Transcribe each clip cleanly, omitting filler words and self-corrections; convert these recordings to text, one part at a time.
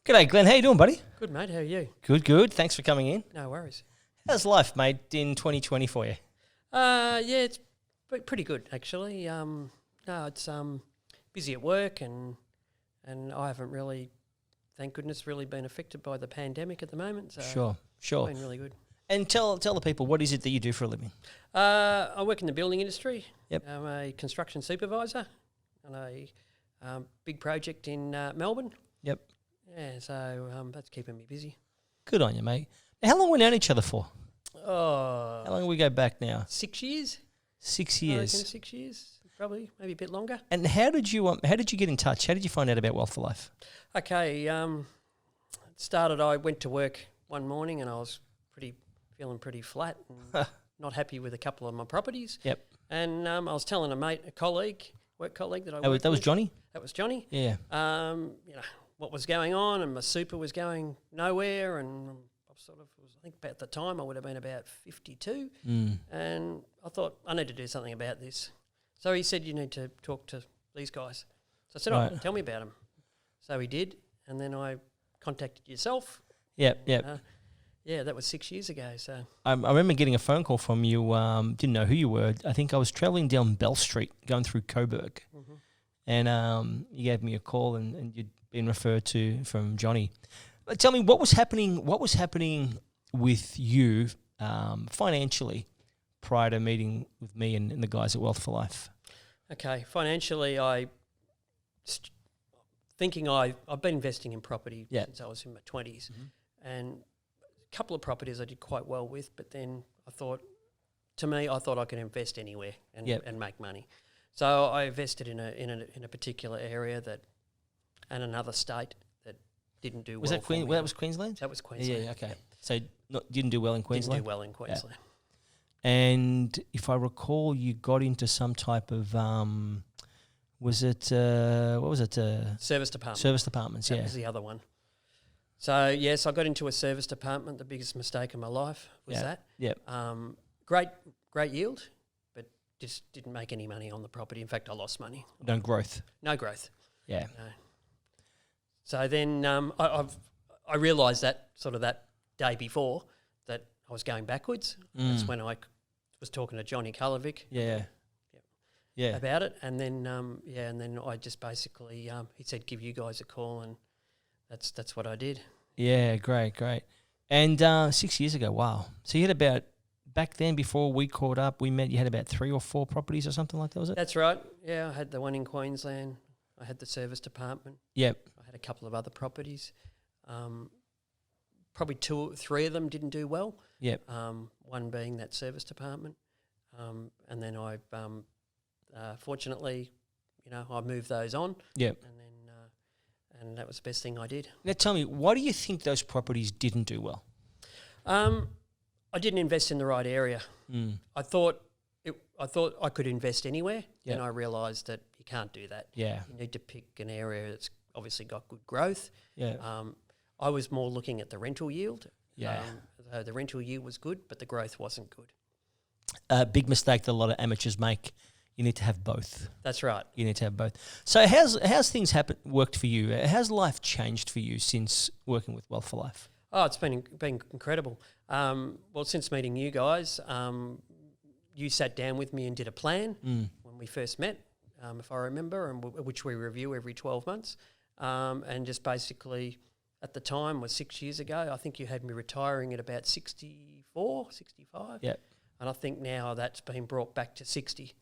G'day, Glenn. How you doing, buddy? Good, mate. How are you? Good, good. Thanks for coming in. No worries. How's life, mate, in 2020 for you? Yeah, it's pretty good actually. No, it's busy at work, and I haven't really, thank goodness, really been affected by the pandemic at the moment. So Sure. it's been really good. And tell the people, what is it that you do for a living? I work in the building industry. Yep. I'm a construction supervisor on a big project in Melbourne. Yep. Yeah, so that's keeping me busy. Good on you, mate. Now, how long have we known each other for? Oh, How long have we go back now? 6 years. 6 I reckon years. 6 years, probably, maybe a bit longer. And how did you get in touch? How did you find out about Wealth for Life? Okay, I went to work one morning and I was feeling pretty flat and not happy with a couple of my properties. Yep. And I was telling a work colleague that I That worked was with. Johnny? That was Johnny. Yeah. What was going on, and my super was going nowhere, and I think at the time I would have been about 52, and I thought I need to do something about this. So he said, you need to talk to these guys. So I said, Right. oh, tell me about them. So he did, and then I contacted yourself. Yep, yep. Yeah, that was 6 years ago. So I remember getting a phone call from you. Didn't know who you were. I think I was travelling down Bell Street, going through Coburg, and you gave me a call, and you'd been referred to from Johnny. But tell me, what was happening with you financially prior to meeting with me and the guys at Wealth for Life? okay, financially, I've been investing in property since I was in my 20s, and a couple of properties I did quite well with, but then I thought I could invest anywhere and make money. So I invested in a particular area and another state that didn't do well. That was Queensland? That was Queensland. Yeah, okay. So didn't do well in Queensland? Didn't do well in Queensland. Yeah. And if I recall, you got into some type of what was it? Service department. Service departments, That was the other one. So yes, I got into a service department. The biggest mistake of my life was that. Yep. Great yield, but just didn't make any money on the property. In fact, I lost money. No growth. No growth. Yeah. No. So then I realised that that day before that I was going backwards. That's when I was talking to Johnny Kullovic. Yeah. About it, and then I just basically he said give you guys a call, and that's what I did. Yeah, great. And 6 years ago, wow. So you had about, back then before we caught up, we met, you had about 3 or 4 properties or something like that, was it? That's right. Yeah, I had the one in Queensland. I had the service department. Yep. I had a couple of other properties. Probably 2 or 3 of them didn't do well. Yep. One being that service department, and then I fortunately, I moved those on. Yep. And that was the best thing I did. Now tell me, why do you think those properties didn't do well? I didn't invest in the right area. I thought I could invest anywhere, and I realised that you can't do that. Yeah. You need to pick an area that's obviously got good growth. Yeah. I was more looking at the rental yield. Yeah. The rental yield was good, but the growth wasn't good. A big mistake that a lot of amateurs make. You need to have both. That's right. You need to have both. So how's things worked for you? How's life changed for you since working with Wealth for Life? Oh, it's been incredible. Well, since meeting you guys, you sat down with me and did a plan when we first met, if I remember, and which we review every 12 months. And just basically, at the time, was 6 years ago, I think you had me retiring at about 64, 65. Yep. And I think now that's been brought back to 60.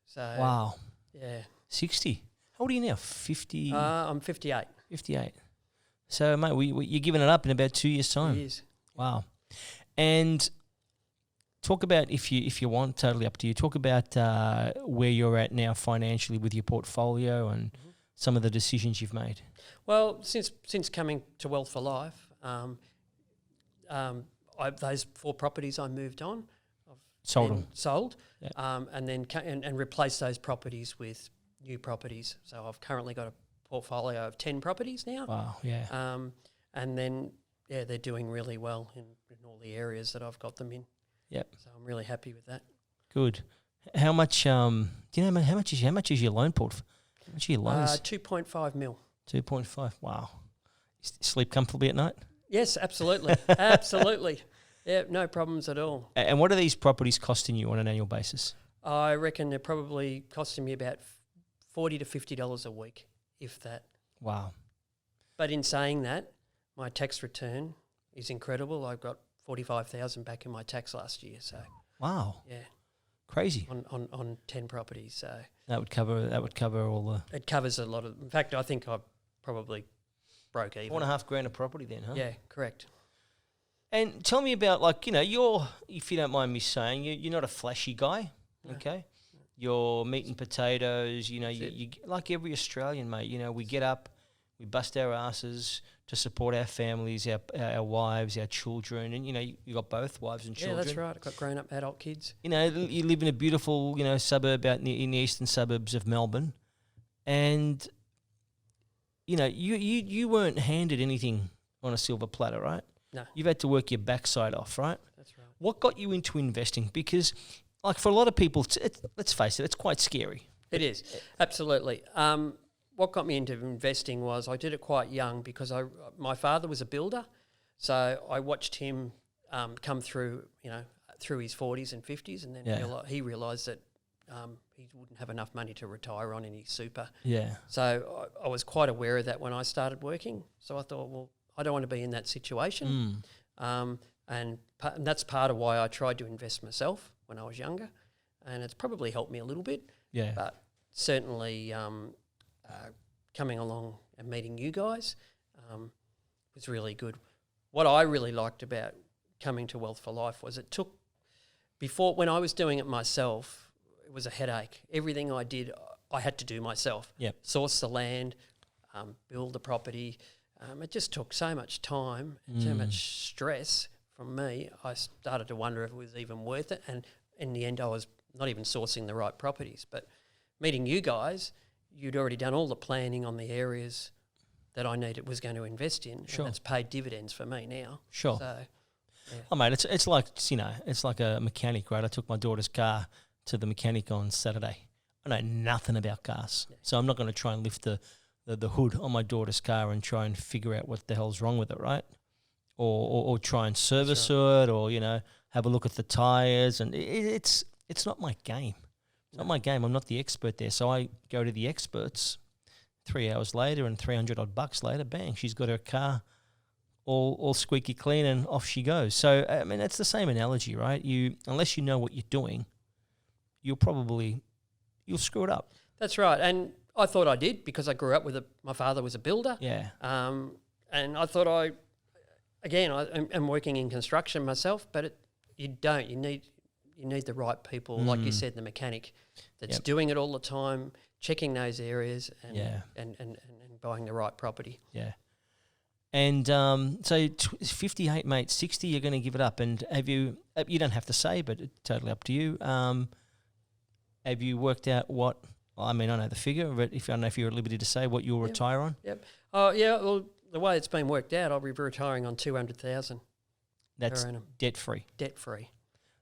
So Wow. Yeah. 60. How old are you now? 50? I'm 58. 58. So, mate, you're giving it up in about 2 years' time. 2 years. Wow. And talk about, if you want, totally up to you, talk about where you're at now financially with your portfolio and some of the decisions you've made. Well, since coming to Wealth for Life, those 4 properties I moved on. Sold, yep. And then and replaced those properties with new properties. So I've currently got a portfolio of 10 properties now. Wow, yeah. And then they're doing really well in all the areas that I've got them in. Yep. So I'm really happy with that. Good. How much? Do you know how much is your loan portfolio? How much are your loans? 2.5 mil. 2.5. Wow. Sleep comfortably at night? Yes, absolutely. Absolutely. Yeah, no problems at all. And what are these properties costing you on an annual basis? I reckon they're probably costing me about $40 to $50 a week, if that. Wow. But in saying that, my tax return is incredible. I got $45,000 back in my tax last year. So wow, yeah, crazy. On 10 properties. So that would cover all the. It covers a lot of. In fact, I think I probably broke even. $4,500 a property then, huh? Yeah, correct. And tell me about, like, you know, you're, if you don't mind me saying, you're not a flashy guy, No. okay? You're meat and potatoes, you know, you like every Australian, mate. You know, we get up, we bust our asses to support our families, our wives, our children, and, you know, you got both wives and children. Yeah, that's right. I've got grown-up adult kids. You know, you live in a beautiful, you know, suburb out in the eastern suburbs of Melbourne, and, you know, you weren't handed anything on a silver platter, right? No. You've had to work your backside off, right? That's right. What got you into investing? Because, like, for a lot of people, let's face it, it's quite scary. It is, absolutely. What got me into investing was I did it quite young because my father was a builder, so I watched him come through, you know, through his 40s and 50s, and then he realised that he wouldn't have enough money to retire on in his super. Yeah. So I was quite aware of that when I started working. So I thought, well, I don't want to be in that situation. And that's part of why I tried to invest myself when I was younger. And it's probably helped me a little bit. Yeah. But certainly coming along and meeting you guys was really good. What I really liked about coming to Wealth for Life was when I was doing it myself, it was a headache. Everything I did, I had to do myself. Yep. Source the land, build the property. It just took so much time and so much stress from me. I started to wonder if it was even worth it. And in the end, I was not even sourcing the right properties. But meeting you guys, you'd already done all the planning on the areas that I was going to invest in. Sure. And that's paid dividends for me now. Sure. So, yeah. Oh, mate, it's like, you know, it's like a mechanic, right? I took my daughter's car to the mechanic on Saturday. I know nothing about cars, so I'm not going to try and lift the hood on my daughter's car and try and figure out what the hell's wrong with it, right? Or try and service it, or, you know, have a look at the tyres. And it's not my game. It's not my game. I'm not the expert there. So I go to the experts 3 hours later, and $300 later, bang, she's got her car all squeaky clean, and off she goes. So, I mean, it's the same analogy, right? Unless you know what you're doing, you'll screw it up. That's right. And I thought I did because I grew up with my father was a builder. Yeah. And I thought I'm working in construction myself, but you don't. You need the right people, like you said, the mechanic that's doing it all the time, checking those areas and buying the right property. Yeah. And so 58, mate, 60, you're going to give it up. And you don't have to say, but it's totally up to you. Have you worked out what, I mean, I know the figure, but I don't know if you're at liberty to say what you'll retire on? Yep. Oh, yeah, well, the way it's been worked out, I'll be retiring on $200,000 That's per annum. Debt-free. Debt-free.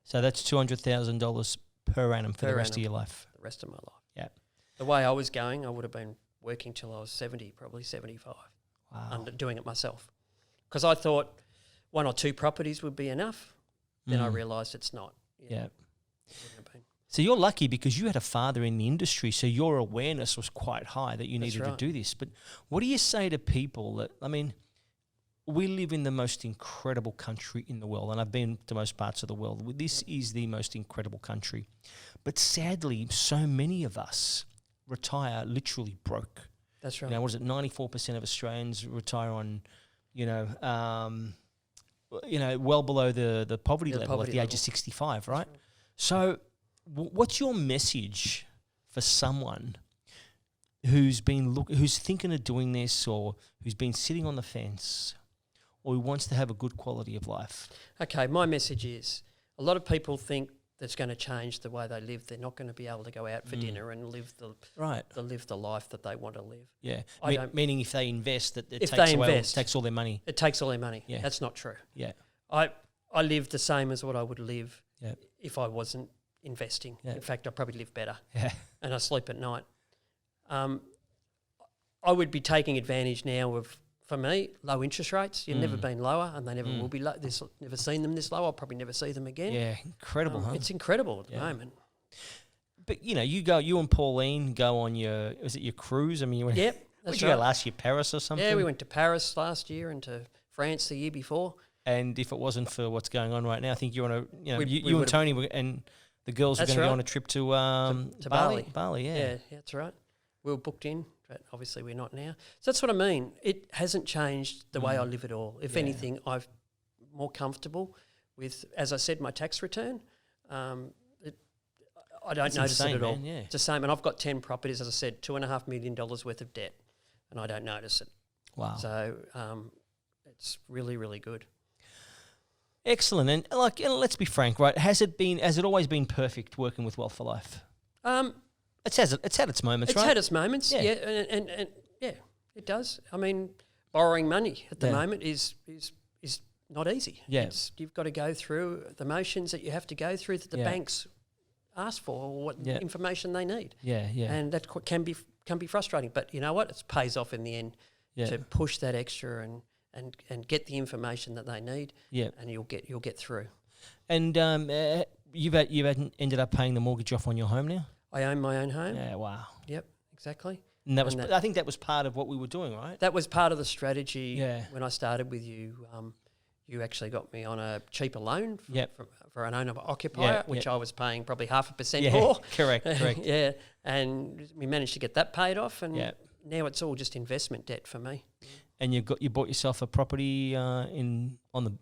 So that's $200,000 per annum for the rest of your life. The rest of my life. Yeah. The way I was going, I would have been working till I was 70, probably 75. Wow. Doing it myself. Because I thought 1 or 2 properties would be enough. Then I realised it's not. Yeah. Wouldn't have been. So you're lucky because you had a father in the industry, so your awareness was quite high that you needed to do this. But what do you say to people that, I mean, we live in the most incredible country in the world, and I've been to most parts of the world. This is the most incredible country. But sadly, so many of us retire literally broke. That's right. You know, what is it, 94% of Australians retire on, well below the poverty level at the age of 65, right? So what's your message for someone who's thinking of doing this, or who's been sitting on the fence, or who wants to have a good quality of life? Okay, my message is a lot of people think that's going to change the way they live. They're not going to be able to go out for dinner and live the life that they want to live. Yeah, meaning if they invest, it takes all their money. It takes all their money. Yeah. That's not true. Yeah, I live the same as what I would live if I wasn't investing. Yeah. In fact, I probably live better. Yeah, and I sleep at night. I would be taking advantage now of for me, low interest rates. You've never been lower, and they never will be low. Never seen them this low. I'll probably never see them again. Yeah, incredible, huh? It's incredible at the moment. But you and Pauline go on your cruise? I mean, Yep, where'd that's you right. go last year? Paris or something? Yeah, we went to Paris last year and to France the year before. And if it wasn't for what's going on right now, I think you're on a We you and would've- Tony and the girls were That's going to go right. on a trip to Bali. Bali, yeah. Yeah, that's right. We were booked in, but obviously we're not now. So that's what I mean. It hasn't changed the way I live at all. If anything, I'm more comfortable with, as I said, my tax return. I don't notice insane, it at all. man, yeah. It's the same. And I've got 10 properties, as I said, $2.5 million worth of debt, and I don't notice it. Wow. So it's really, really good. Excellent. And let's be frank, right? Has it always been perfect working with Wealth for Life? It's had its moments, right? It's had its moments, Yeah. yeah, and yeah, it does. I mean, borrowing money at the moment is not easy. Yeah. You've got to go through the motions that you have to go through that the banks ask for, or what information they need. Yeah, yeah. And that can be frustrating. But you know what? It pays off in the end to push that extra and get the information that they need. Yeah. And you'll get through. And you've ended up paying the mortgage off on your home now? I own my own home. Yeah, wow. Yep, exactly. And I think that was part of what we were doing, right? That was part of the strategy. Yeah. When I started with you, you actually got me on a cheaper loan for an owner-occupier, which I was paying probably 0.5% more. Correct. Yeah, and we managed to get that paid off, and Yeah. now it's all just investment debt for me. And you bought yourself a property in the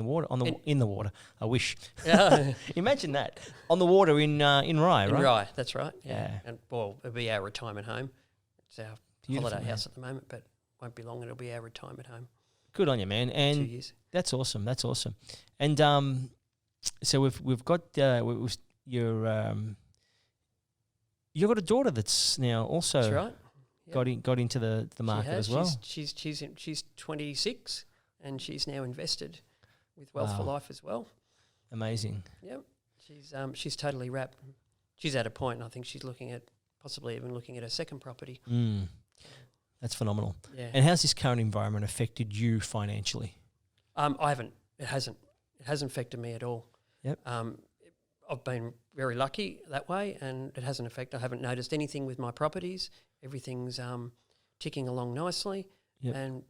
water. I wish. Yeah. Imagine that on the water in Rye, right? Right, that's right. Yeah. Yeah. And well, it'll be our retirement home. It's our Beautiful, holiday man. house at the moment, but won't be long. It'll be our retirement home. Good on you, man. And 2 years. that's awesome. And so we've got you've got a daughter that's now also That's right. got into the market as well. She's 26, and she's now invested with Wealth for Life as well. Amazing. Yep, she's totally wrapped. She's at a point, and I think she's possibly even looking at a second property. That's phenomenal. Yeah. And how's this current environment affected you financially? I haven't. It hasn't affected me at all. Yep. I've been very lucky that way, and it hasn't affected. I haven't noticed anything with my properties. Everything's ticking along nicely. Yep. And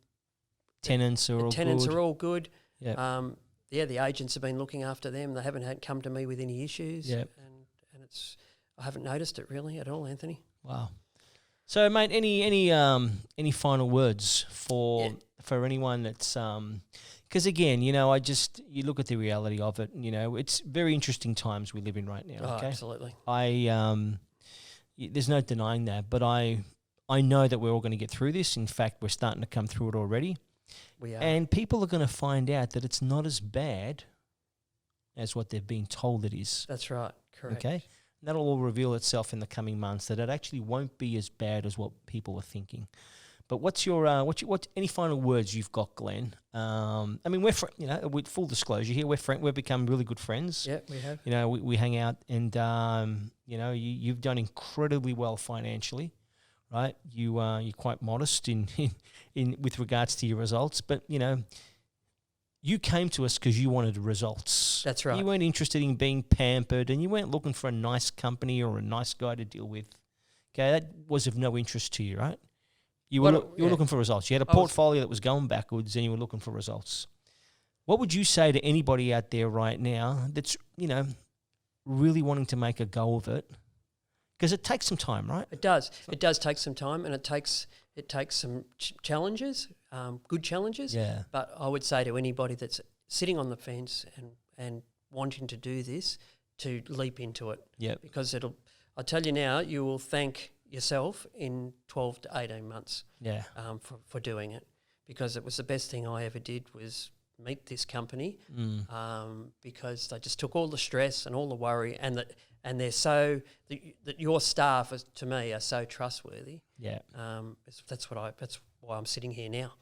Tenants are all tenants good. are all good. Yep. The agents have been looking after them. They haven't come to me with any issues. Yep. And I haven't noticed it really at all, Anthony. Wow. So, mate, any final words for anyone that's because again, you look at the reality of it. It's very interesting times we live in right now. Oh, okay? absolutely. There's no denying that, but I know that we're all going to get through this. In fact, we're starting to come through it already. We are. And people are going to find out that it's not as bad as what they've been told it is. That's right. Correct. Okay? And that'll all reveal itself in the coming months, that it actually won't be as bad as what people are thinking. But what's your any final words you've got, Glenn? I mean, with full disclosure here, we've become really good friends. Yeah, we have. We hang out, and you've done incredibly well financially, right? You're quite modest in with regards to your results, but you came to us because you wanted results. That's right. You weren't interested in being pampered, and you weren't looking for a nice company or a nice guy to deal with. Okay, that was of no interest to you, right? You were looking for results. You had a portfolio that was going backwards, and you were looking for results. What would you say to anybody out there right now that's really wanting to make a go of it? Because it takes some time, right? It does. It does take some time, and it takes some challenges, good challenges. Yeah. But I would say to anybody that's sitting on the fence and wanting to do this, to leap into it. Yeah. Because I'll tell you now, you will thank yourself in 12 to 18 months. Yeah. For doing it, because it was the best thing I ever did was meet this company. Because they just took all the stress and all the worry, and they're so that your staff to me are so trustworthy. Yeah. That's why I'm sitting here now,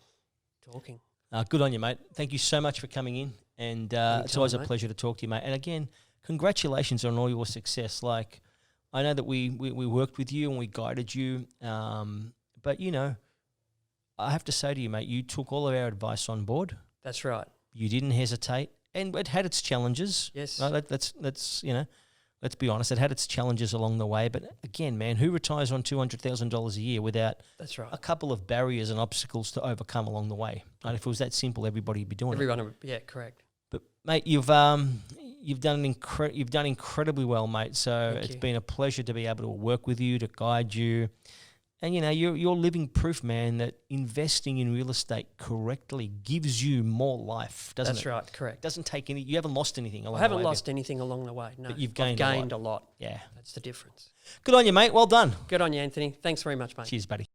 talking. Good on you, mate. Thank you so much for coming in, and it's always a pleasure to talk to you, mate. And again, congratulations on all your success. Like, I know that we worked with you and we guided you, but I have to say to you, mate, you took all of our advice on board. That's right. You didn't hesitate, and it had its challenges. Yes. Right? Let's let's be honest. It had its challenges along the way, but again, man, who retires on $200,000 a year without That's right. a couple of barriers and obstacles to overcome along the way? Right? If it was that simple, everybody would be doing it. Everyone, yeah, correct. But mate, you've done incredibly well, mate. So Thank it's you. been a pleasure to be able to work with you, to guide you. And, you're living proof, man, that investing in real estate correctly gives you more life, doesn't it? That's right, correct. Doesn't take any. You haven't lost anything along I the way. haven't lost anything along the way. No, But you've I've gained a lot. gained a lot. Yeah. That's the difference. Good on you, mate. Well done. Good on you, Anthony. Thanks very much, mate. Cheers, buddy.